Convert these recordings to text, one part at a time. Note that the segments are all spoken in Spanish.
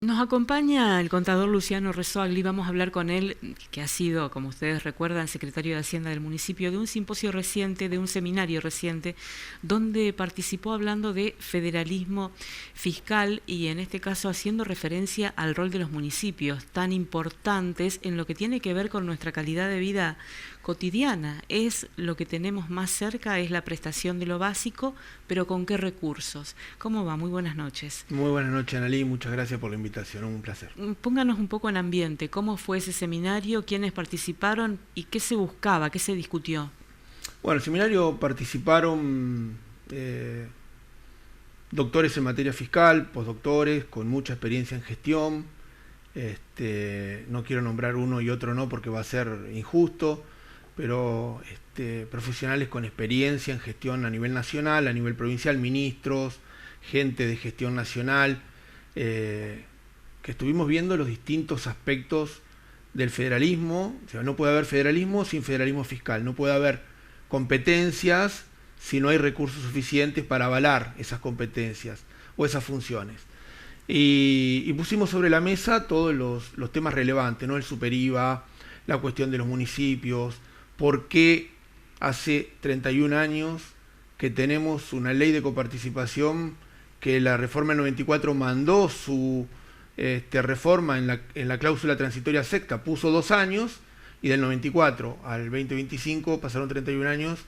Nos acompaña el contador Luciano Rezoagli. Vamos a hablar con él, que ha sido, como ustedes recuerdan, secretario de Hacienda del municipio, de un simposio reciente, de un seminario reciente, donde participó hablando de federalismo fiscal y en este caso haciendo referencia al rol de los municipios, tan importantes en lo que tiene que ver con nuestra calidad de vida cotidiana. Es lo que tenemos más cerca, es la prestación de lo básico, pero ¿con qué recursos? ¿Cómo va? Muy buenas noches. Muy buenas noches, Analí, muchas gracias por la invitación, un placer. Pónganos un poco en ambiente, ¿cómo fue ese seminario? ¿Quiénes participaron? ¿Y qué se buscaba? ¿Qué se discutió? Bueno, el seminario participaron doctores en materia fiscal, postdoctores, con mucha experiencia en gestión. No quiero nombrar uno y otro no porque va a ser injusto, pero profesionales con experiencia en gestión a nivel nacional, a nivel provincial, ministros, gente de gestión nacional, que estuvimos viendo los distintos aspectos del federalismo. O sea, no puede haber federalismo sin federalismo fiscal, no puede haber competencias si no hay recursos suficientes para avalar esas competencias o esas funciones. Y pusimos sobre la mesa todos los temas relevantes, ¿no? El superiva, la cuestión de los municipios, por qué hace 31 años que tenemos una ley de coparticipación, que la reforma del 94 mandó su reforma en la cláusula transitoria sexta, puso 2 años, y del 94 al 2025 pasaron 31 años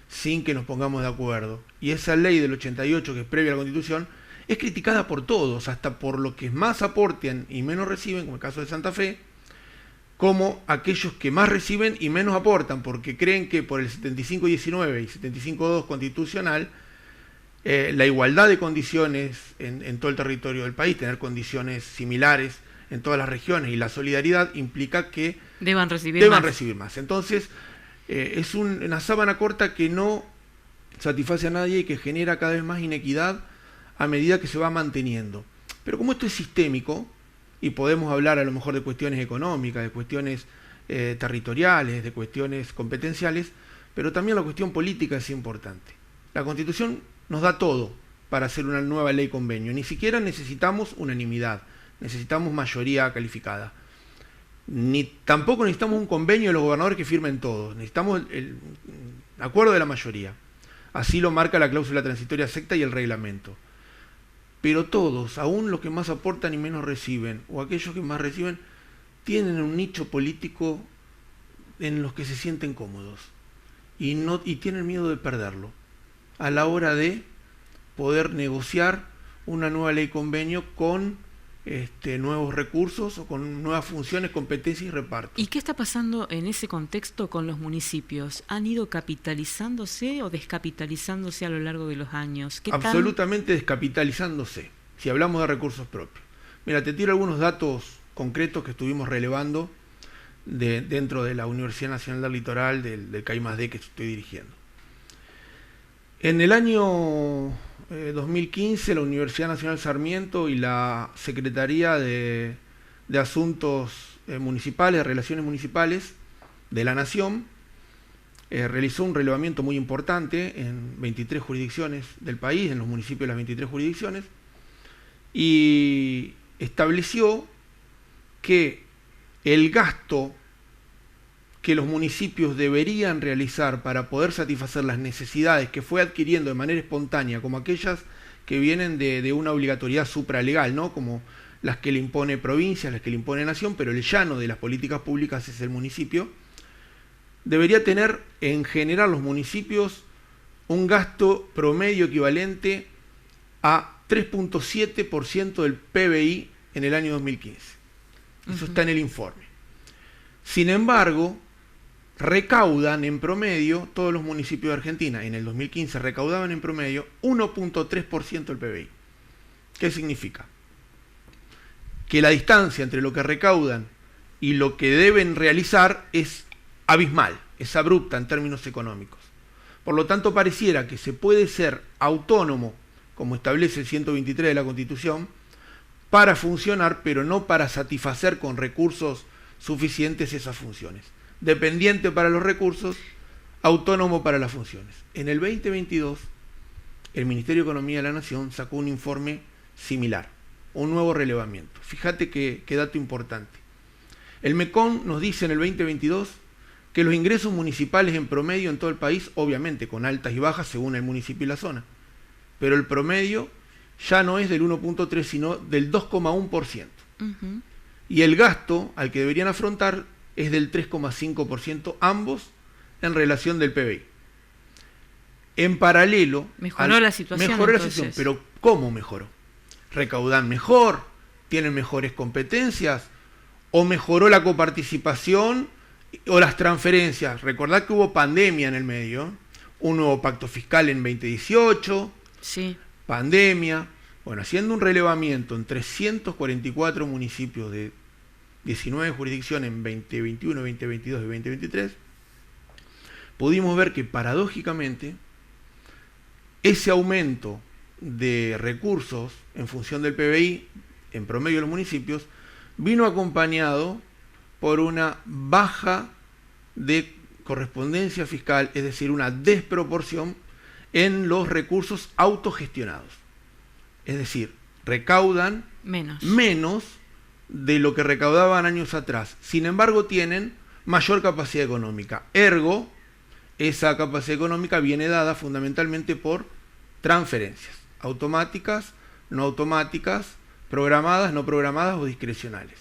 sin que nos pongamos de acuerdo. Y esa ley del 88, que es previa a la Constitución, es criticada por todos, hasta por los que más aportan y menos reciben, como el caso de Santa Fe, como aquellos que más reciben y menos aportan, porque creen que por el 75-19 y 75-2 constitucional, la igualdad de condiciones en todo el territorio del país, tener condiciones similares en todas las regiones, y la solidaridad implica que deban recibir más. Entonces, es una sábana corta que no satisface a nadie y que genera cada vez más inequidad a medida que se va manteniendo. Pero como esto es sistémico, y podemos hablar a lo mejor de cuestiones económicas, de cuestiones territoriales, de cuestiones competenciales, pero también la cuestión política es importante. La Constitución nos da todo para hacer una nueva ley convenio. Ni siquiera necesitamos unanimidad, necesitamos mayoría calificada. Ni tampoco necesitamos un convenio de los gobernadores que firmen todos, necesitamos el acuerdo de la mayoría. Así lo marca la cláusula transitoria sexta y el reglamento. Pero todos, aún los que más aportan y menos reciben, o aquellos que más reciben, tienen un nicho político en los que se sienten cómodos y tienen miedo de perderlo a la hora de poder negociar una nueva ley convenio con nuevos recursos o con nuevas funciones, competencias y reparto. ¿Y qué está pasando en ese contexto con los municipios? ¿Han ido capitalizándose o descapitalizándose a lo largo de los años? Absolutamente descapitalizándose, si hablamos de recursos propios. Mira, te tiro algunos datos concretos que estuvimos relevando dentro de la Universidad Nacional del Litoral, del CAI+D que estoy dirigiendo. En el año 2015, la Universidad Nacional Sarmiento y la Secretaría de Asuntos Municipales, de Relaciones Municipales de la Nación, realizó un relevamiento muy importante en 23 jurisdicciones del país, en los municipios de las 23 jurisdicciones, y estableció que el gasto que los municipios deberían realizar para poder satisfacer las necesidades que fue adquiriendo de manera espontánea, como aquellas que vienen de una obligatoriedad supralegal, ¿no? Como las que le impone provincia, las que le impone nación, pero el llano de las políticas públicas es el municipio, debería tener en general los municipios un gasto promedio equivalente a 3.7% del PBI en el año 2015. Eso está en el informe. Sin embargo, recaudan en promedio, todos los municipios de Argentina, en el 2015 recaudaban en promedio 1.3% del PBI. ¿Qué significa? Que la distancia entre lo que recaudan y lo que deben realizar es abismal, es abrupta en términos económicos. Por lo tanto, pareciera que se puede ser autónomo, como establece el 123 de la Constitución, para funcionar, pero no para satisfacer con recursos suficientes esas funciones. Dependiente para los recursos, autónomo para las funciones. En el 2022, el Ministerio de Economía de la Nación sacó un informe similar, un nuevo relevamiento. Fíjate qué dato importante. El MECON nos dice en el 2022 que los ingresos municipales en promedio en todo el país, obviamente con altas y bajas según el municipio y la zona, pero el promedio ya no es del 1.3, sino del 2,1%. Y el gasto al que deberían afrontar es del 3,5%, ambos en relación del PBI. En paralelo... Mejoró la situación. Mejoró la situación, pero ¿cómo mejoró? ¿Recaudan mejor? ¿Tienen mejores competencias? ¿O mejoró la coparticipación o las transferencias? Recordad que hubo pandemia en el medio, un nuevo pacto fiscal en 2018, sí. Pandemia. Bueno, haciendo un relevamiento en 344 municipios de 19 jurisdicciones en 2021, 2022 y 2023, pudimos ver que paradójicamente ese aumento de recursos en función del PBI en promedio de los municipios vino acompañado por una baja de correspondencia fiscal, es decir, una desproporción en los recursos autogestionados. Es decir, recaudan menos de lo que recaudaban años atrás. Sin embargo, tienen mayor capacidad económica. Ergo, esa capacidad económica viene dada fundamentalmente por transferencias automáticas, no automáticas, programadas, no programadas o discrecionales.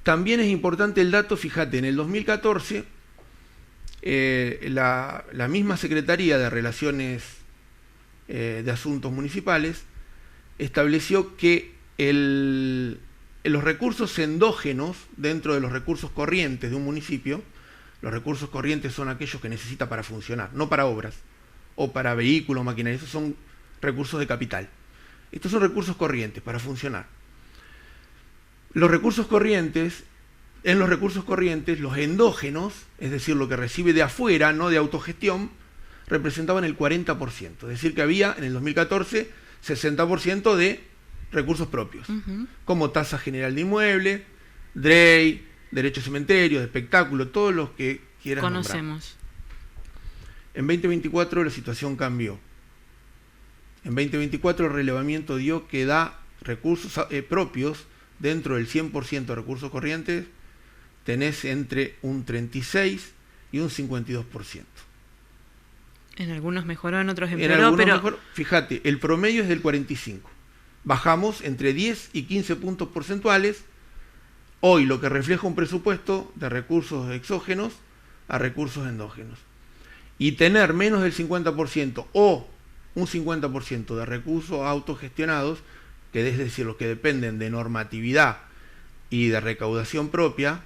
También es importante el dato, fíjate, en el 2014 la misma Secretaría de Relaciones de Asuntos Municipales estableció que los recursos endógenos dentro de los recursos corrientes de un municipio, los recursos corrientes son aquellos que necesita para funcionar, no para obras o para vehículos, maquinaria, esos son recursos de capital. Estos son recursos corrientes para funcionar. Los recursos corrientes, en los recursos corrientes, los endógenos, es decir, lo que recibe de afuera, no de autogestión, representaban el 40%. Es decir, que había en el 2014 60% de recursos propios, como tasa general de inmueble, DREI, derechos cementerios, de espectáculo, todos los que quieran conocemos. Nombrar. En 2024 la situación cambió. En 2024 el relevamiento dio que da recursos propios dentro del 100% de recursos corrientes, tenés entre un 36 y un 52%. En algunos mejoró, en otros empeoró, pero... Mejoró. Fíjate, el promedio es del 45. Bajamos entre 10 y 15 puntos porcentuales. Hoy lo que refleja un presupuesto de recursos exógenos a recursos endógenos. Y tener menos del 50% o un 50% de recursos autogestionados, que es decir, los que dependen de normatividad y de recaudación propia,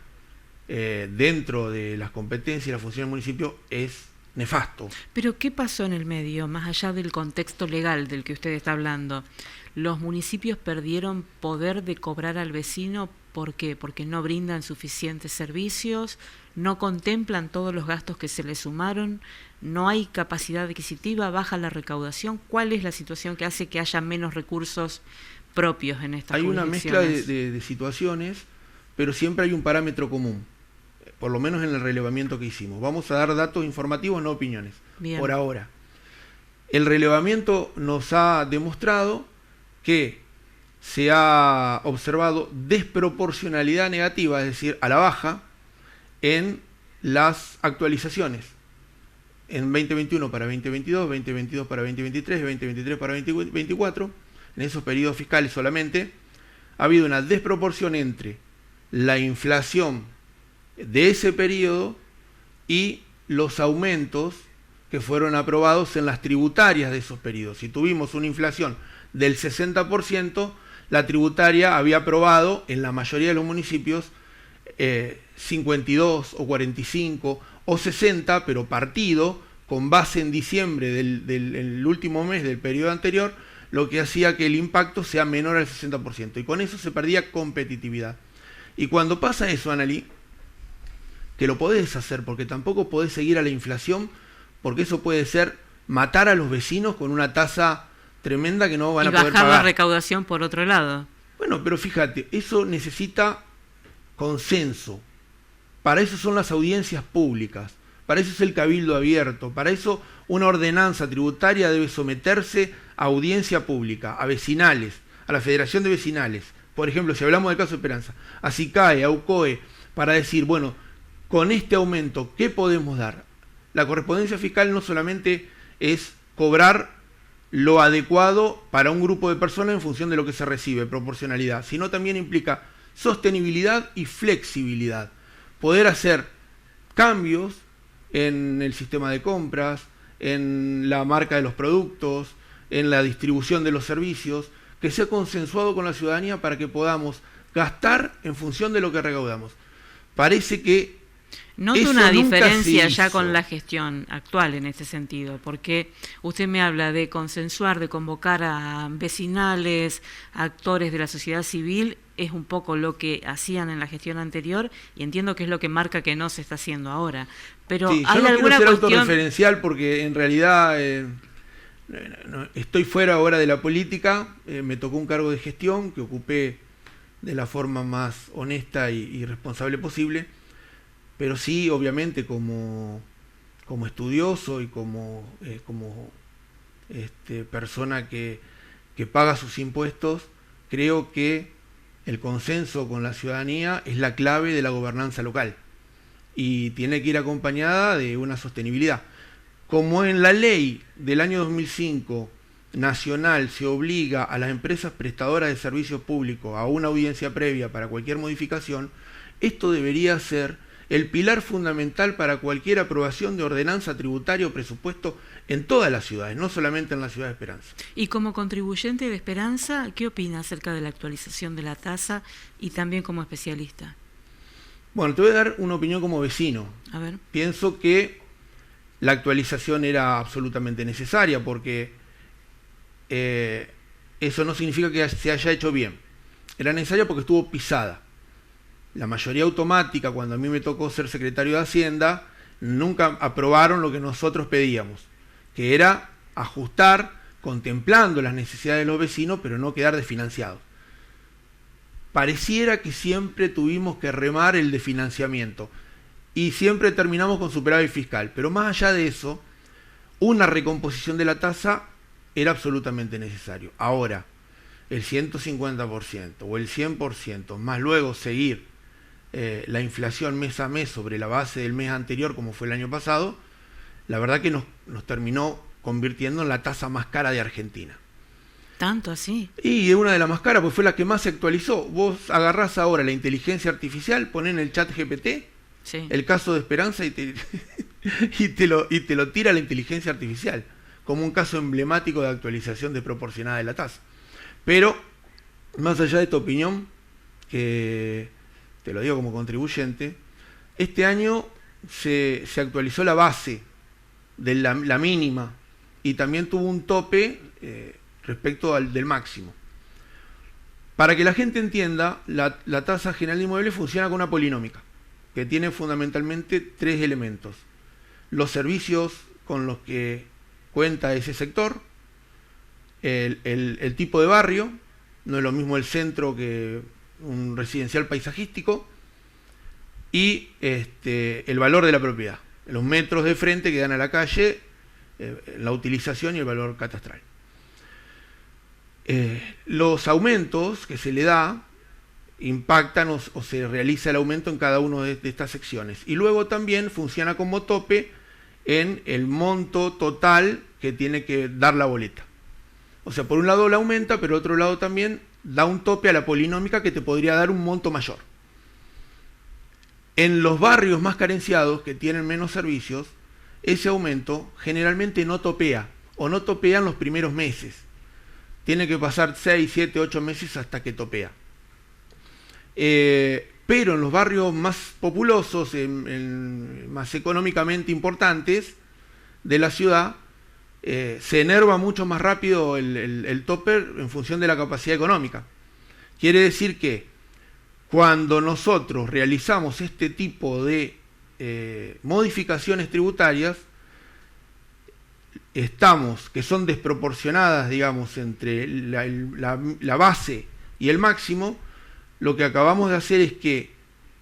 dentro de las competencias y la función del municipio, es nefasto. Pero ¿qué pasó en el medio, más allá del contexto legal del que usted está hablando? ¿Los municipios perdieron poder de cobrar al vecino? ¿Por qué? ¿Porque no brindan suficientes servicios? ¿No contemplan todos los gastos que se les sumaron? ¿No hay capacidad adquisitiva? ¿Baja la recaudación? ¿Cuál es la situación que hace que haya menos recursos propios en estas jurisdicciones? Hay una mezcla de situaciones, pero siempre hay un parámetro común, por lo menos en el relevamiento que hicimos. Vamos a dar datos informativos, no opiniones. Bien. Por ahora. El relevamiento nos ha demostrado que se ha observado desproporcionalidad negativa, es decir, a la baja, en las actualizaciones. En 2021 para 2022, 2022 para 2023, 2023 para 2024, en esos periodos fiscales solamente, ha habido una desproporción entre la inflación de ese periodo y los aumentos que fueron aprobados en las tributarias de esos periodos. Si tuvimos una inflación del 60%, la tributaria había aprobado en la mayoría de los municipios 52 o 45 o 60, pero partido con base en diciembre del último mes del periodo anterior, lo que hacía que el impacto sea menor al 60%, y con eso se perdía competitividad. Y cuando pasa eso, Analí, que lo podés hacer, porque tampoco podés seguir a la inflación, porque eso puede ser matar a los vecinos con una tasa tremenda que no van a poder pagar. Y bajar la recaudación por otro lado. Bueno, pero fíjate, eso necesita consenso. Para eso son las audiencias públicas, para eso es el cabildo abierto, para eso una ordenanza tributaria debe someterse a audiencia pública, a vecinales, a la Federación de Vecinales, por ejemplo, si hablamos del caso de Esperanza, a SICAE, a UCOE, para decir, bueno, con este aumento, ¿qué podemos dar? La correspondencia fiscal no solamente es cobrar lo adecuado para un grupo de personas en función de lo que se recibe, proporcionalidad, sino también implica sostenibilidad y flexibilidad. Poder hacer cambios en el sistema de compras, en la marca de los productos, en la distribución de los servicios, que sea consensuado con la ciudadanía para que podamos gastar en función de lo que recaudamos. Parece que noto una diferencia ya con la gestión actual en este sentido, porque usted me habla de consensuar, de convocar a vecinales, a actores de la sociedad civil, es un poco lo que hacían en la gestión anterior y entiendo que es lo que marca que no se está haciendo ahora. Pero sí, ¿hay yo no alguna quiero ser cuestión autorreferencial porque en realidad estoy fuera ahora de la política, me tocó un cargo de gestión que ocupé de la forma más honesta y responsable posible. Pero sí, obviamente, como estudioso y como persona que paga sus impuestos, creo que el consenso con la ciudadanía es la clave de la gobernanza local y tiene que ir acompañada de una sostenibilidad. Como en la ley del año 2005 nacional se obliga a las empresas prestadoras de servicios públicos a una audiencia previa para cualquier modificación, esto debería ser el pilar fundamental para cualquier aprobación de ordenanza tributaria o presupuesto en todas las ciudades, no solamente en la ciudad de Esperanza. Y como contribuyente de Esperanza, ¿qué opina acerca de la actualización de la tasa y también como especialista? Bueno, te voy a dar una opinión como vecino. A ver. Pienso que la actualización era absolutamente necesaria porque eso no significa que se haya hecho bien. Era necesaria porque estuvo pisada. La mayoría automática, cuando a mí me tocó ser secretario de Hacienda, nunca aprobaron lo que nosotros pedíamos, que era ajustar contemplando las necesidades de los vecinos, pero no quedar desfinanciados. Pareciera que siempre tuvimos que remar el desfinanciamiento y siempre terminamos con superávit fiscal, pero más allá de eso, una recomposición de la tasa era absolutamente necesario. Ahora, el 150% o el 100%, más luego seguir la inflación mes a mes sobre la base del mes anterior, como fue el año pasado, la verdad que nos terminó convirtiendo en la tasa más cara de Argentina. ¿Tanto así? Y es una de las más caras, pues fue la que más se actualizó. Vos agarrás ahora la inteligencia artificial, ponés en el chat GPT, sí, el caso de Esperanza y te lo tira la inteligencia artificial, como un caso emblemático de actualización desproporcionada de la tasa. Pero, más allá de esta opinión, que te lo digo como contribuyente, este año se actualizó la base de la mínima y también tuvo un tope respecto del máximo. Para que la gente entienda, la tasa general de inmuebles funciona con una polinómica, que tiene fundamentalmente tres elementos. Los servicios con los que cuenta ese sector, el tipo de barrio, no es lo mismo el centro que un residencial paisajístico, y el valor de la propiedad, los metros de frente que dan a la calle, la utilización y el valor catastral. Los aumentos que se le da impactan o se realiza el aumento en cada una de estas secciones, y luego también funciona como tope en el monto total que tiene que dar la boleta. O sea, por un lado la aumenta, pero por otro lado también da un tope a la polinómica que te podría dar un monto mayor. En los barrios más carenciados, que tienen menos servicios, ese aumento generalmente no topea, o no topea en los primeros meses. Tiene que pasar 6, 7, 8 meses hasta que topea. Pero en los barrios más populosos, más económicamente importantes de la ciudad, se enerva mucho más rápido el topper en función de la capacidad económica. Quiere decir que cuando nosotros realizamos este tipo de modificaciones tributarias, que son desproporcionadas, digamos, entre la base y el máximo, lo que acabamos de hacer es que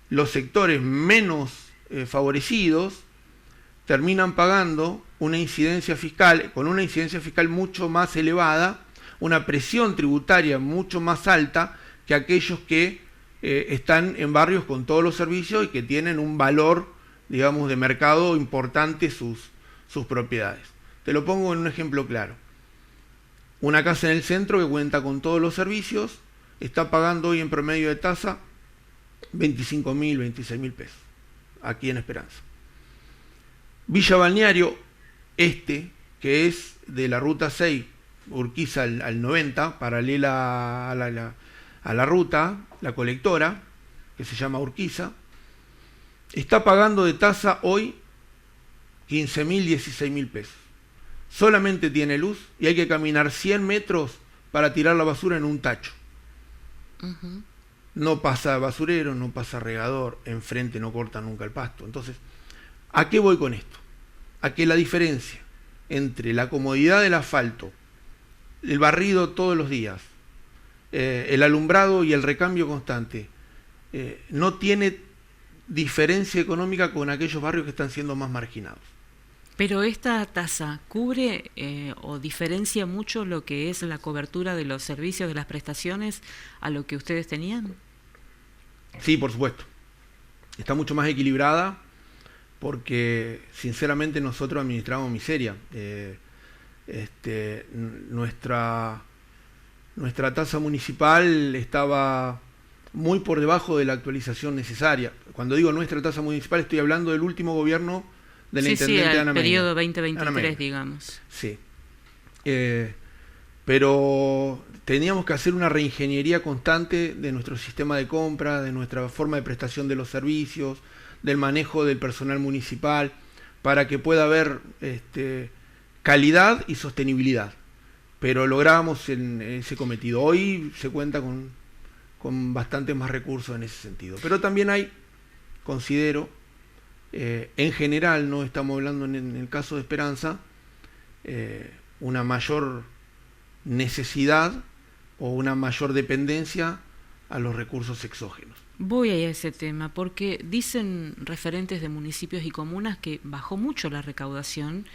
los sectores menos favorecidos terminan pagando una incidencia fiscal, con una incidencia fiscal mucho más elevada, una presión tributaria mucho más alta que aquellos que están en barrios con todos los servicios y que tienen un valor, digamos, de mercado importante sus propiedades. Te lo pongo en un ejemplo claro. Una casa en el centro que cuenta con todos los servicios está pagando hoy en promedio de tasa 25.000, 26.000 pesos, aquí en Esperanza. Villa Balneario, que es de la ruta 6, Urquiza al 90, paralela a la ruta, la colectora, que se llama Urquiza, está pagando de tasa hoy 15.000, 16.000 pesos. Solamente tiene luz y hay que caminar 100 metros para tirar la basura en un tacho. Uh-huh. No pasa basurero, no pasa regador, enfrente no corta nunca el pasto. Entonces, ¿a qué voy con esto? A que la diferencia entre la comodidad del asfalto, el barrido todos los días, el alumbrado y el recambio constante, no tiene diferencia económica con aquellos barrios que están siendo más marginados. Pero esta tasa cubre o diferencia mucho lo que es la cobertura de los servicios, de las prestaciones, a lo que ustedes tenían. Sí, por supuesto. Está mucho más equilibrada porque, sinceramente, nosotros administramos miseria. Nuestra tasa municipal estaba muy por debajo de la actualización necesaria. Cuando digo nuestra tasa municipal, estoy hablando del último gobierno del intendente Ana Meina. Sí, el periodo 2023, digamos. Sí. Pero teníamos que hacer una reingeniería constante de nuestro sistema de compra, de nuestra forma de prestación de los servicios, del manejo del personal municipal, para que pueda haber calidad y sostenibilidad. Pero logramos ese cometido. Hoy se cuenta con bastantes más recursos en ese sentido. Pero también hay, considero, en general, no estamos hablando en el caso de Esperanza, una mayor necesidad o una mayor dependencia a los recursos exógenos. Voy a ese tema porque dicen referentes de municipios y comunas que bajó mucho la recaudación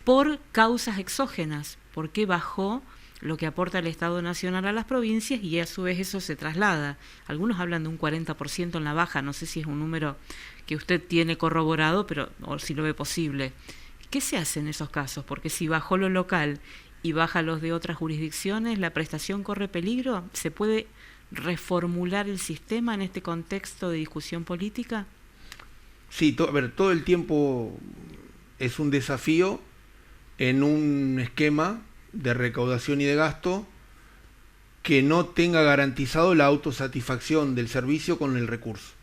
por causas exógenas, porque bajó lo que aporta el Estado Nacional a las provincias y a su vez eso se traslada. Algunos hablan de un 40% en la baja, no sé si es un número que usted tiene corroborado, pero o si lo ve posible. ¿Qué se hace en esos casos? Porque si bajó lo local y baja los de otras jurisdicciones, ¿la prestación corre peligro? ¿Se puede reformular el sistema en este contexto de discusión política? Sí, todo el tiempo es un desafío en un esquema de recaudación y de gasto que no tenga garantizado la autosatisfacción del servicio con el recurso.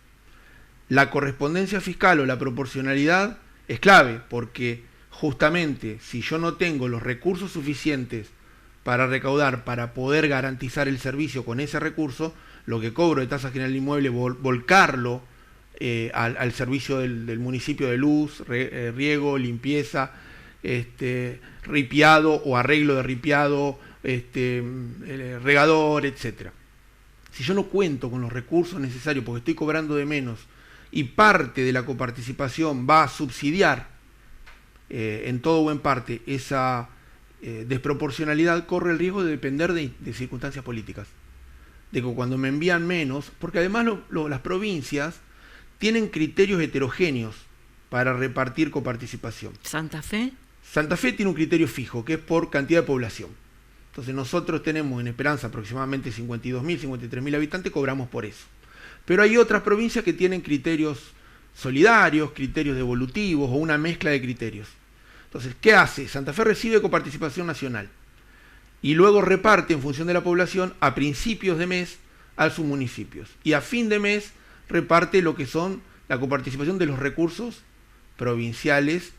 La correspondencia fiscal o la proporcionalidad es clave porque justamente si yo no tengo los recursos suficientes para recaudar, para poder garantizar el servicio con ese recurso, lo que cobro de tasa general de inmueble, volcarlo al servicio del municipio de luz, riego, limpieza, ripiado o arreglo de ripiado, regador, etcétera. Si yo no cuento con los recursos necesarios porque estoy cobrando de menos y parte de la coparticipación va a subsidiar en todo o en parte esa desproporcionalidad, corre el riesgo de depender de circunstancias políticas. De que cuando me envían menos, porque además las provincias tienen criterios heterogéneos para repartir coparticipación. ¿Santa Fe? Santa Fe tiene un criterio fijo, que es por cantidad de población. Entonces nosotros tenemos en Esperanza aproximadamente 52.000, 53.000 habitantes, cobramos por eso. Pero hay otras provincias que tienen criterios solidarios, criterios devolutivos o una mezcla de criterios. Entonces, ¿qué hace? Santa Fe recibe coparticipación nacional y luego reparte en función de la población a principios de mes a sus municipios. Y a fin de mes reparte lo que son la coparticipación de los recursos provinciales,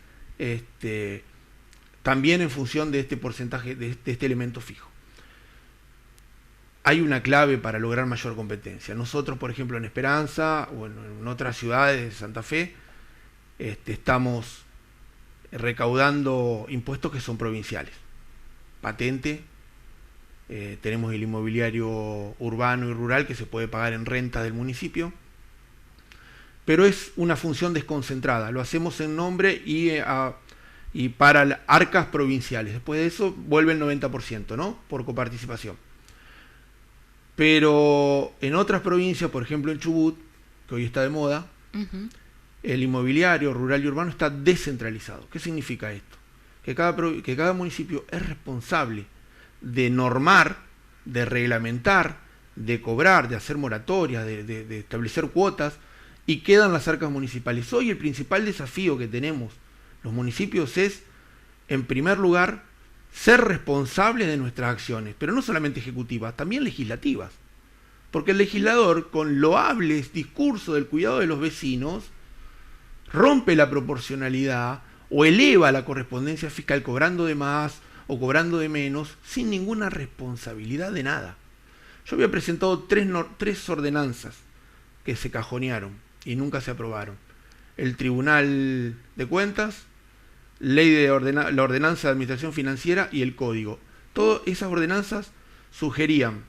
también en función de este porcentaje, de este elemento fijo. Hay una clave para lograr mayor competencia. Nosotros, por ejemplo, en Esperanza o en otras ciudades de Santa Fe, estamos recaudando impuestos que son provinciales. Patente, tenemos el inmobiliario urbano y rural que se puede pagar en renta del municipio, pero es una función desconcentrada. Lo hacemos en nombre y y para arcas provinciales. Después de eso vuelve el 90%, ¿no? Por coparticipación. Pero en otras provincias, por ejemplo en Chubut, que hoy está de moda, el inmobiliario rural y urbano está descentralizado. ¿Qué significa esto? Que cada municipio es responsable de normar, de reglamentar, de cobrar, de hacer moratorias, de establecer cuotas, y quedan las arcas municipales. Hoy el principal desafío que tenemos los municipios es, en primer lugar, ser responsables de nuestras acciones, pero no solamente ejecutivas, también legislativas. Porque el legislador, con loables discursos del cuidado de los vecinos, rompe la proporcionalidad o eleva la correspondencia fiscal cobrando de más o cobrando de menos, sin ninguna responsabilidad de nada. Yo había presentado tres ordenanzas que se cajonearon y nunca se aprobaron. El Tribunal de Cuentas, la ordenanza de administración financiera y el código. Todas esas ordenanzas sugerían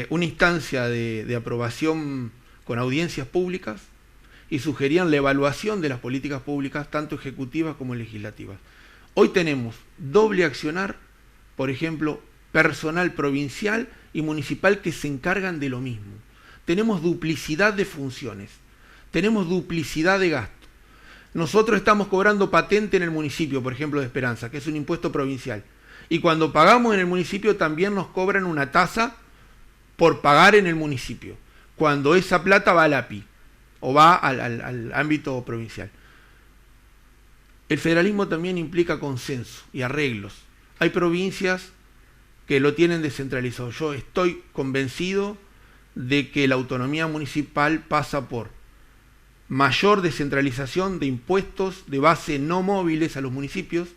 una instancia de aprobación con audiencias públicas y sugerían la evaluación de las políticas públicas, tanto ejecutivas como legislativas. Hoy tenemos doble accionar, por ejemplo, personal provincial y municipal que se encargan de lo mismo. Tenemos duplicidad de funciones, tenemos duplicidad de gasto. Nosotros estamos cobrando patente en el municipio, por ejemplo, de Esperanza, que es un impuesto provincial. Y cuando pagamos en el municipio también nos cobran una tasa por pagar en el municipio, cuando esa plata va al API o va al ámbito provincial. El federalismo también implica consenso y arreglos. Hay provincias que lo tienen descentralizado. Yo estoy convencido de que la autonomía municipal pasa por mayor descentralización de impuestos de base no móviles a los municipios,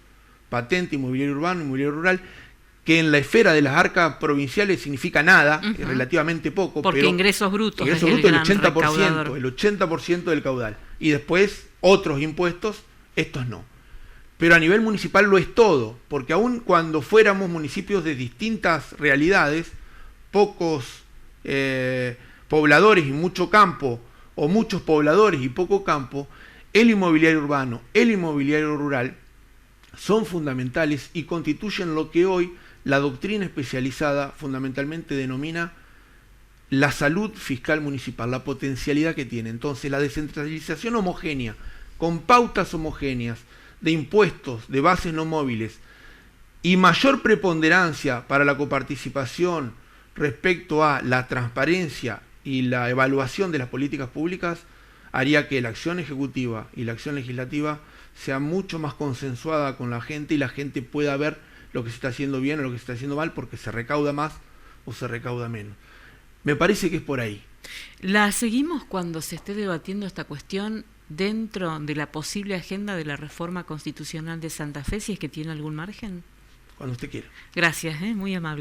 patente, inmobiliario urbano, inmobiliario rural, que en la esfera de las arcas provinciales significa nada, es relativamente poco. Porque pero ingresos brutos el 80% del caudal. Y después otros impuestos, estos no. Pero a nivel municipal lo es todo, porque aun cuando fuéramos municipios de distintas realidades, pocos pobladores y mucho campo, o muchos pobladores y poco campo, el inmobiliario urbano, el inmobiliario rural, son fundamentales y constituyen lo que hoy la doctrina especializada fundamentalmente denomina la salud fiscal municipal, la potencialidad que tiene. Entonces, la descentralización homogénea, con pautas homogéneas, de impuestos, de bases no móviles, y mayor preponderancia para la coparticipación respecto a la transparencia y la evaluación de las políticas públicas, haría que la acción ejecutiva y la acción legislativa sea mucho más consensuada con la gente y la gente pueda ver lo que se está haciendo bien o lo que se está haciendo mal, porque se recauda más o se recauda menos. Me parece que es por ahí. ¿La seguimos cuando se esté debatiendo esta cuestión dentro de la posible agenda de la reforma constitucional de Santa Fe, si es que tiene algún margen? Cuando usted quiera. Gracias, muy amable.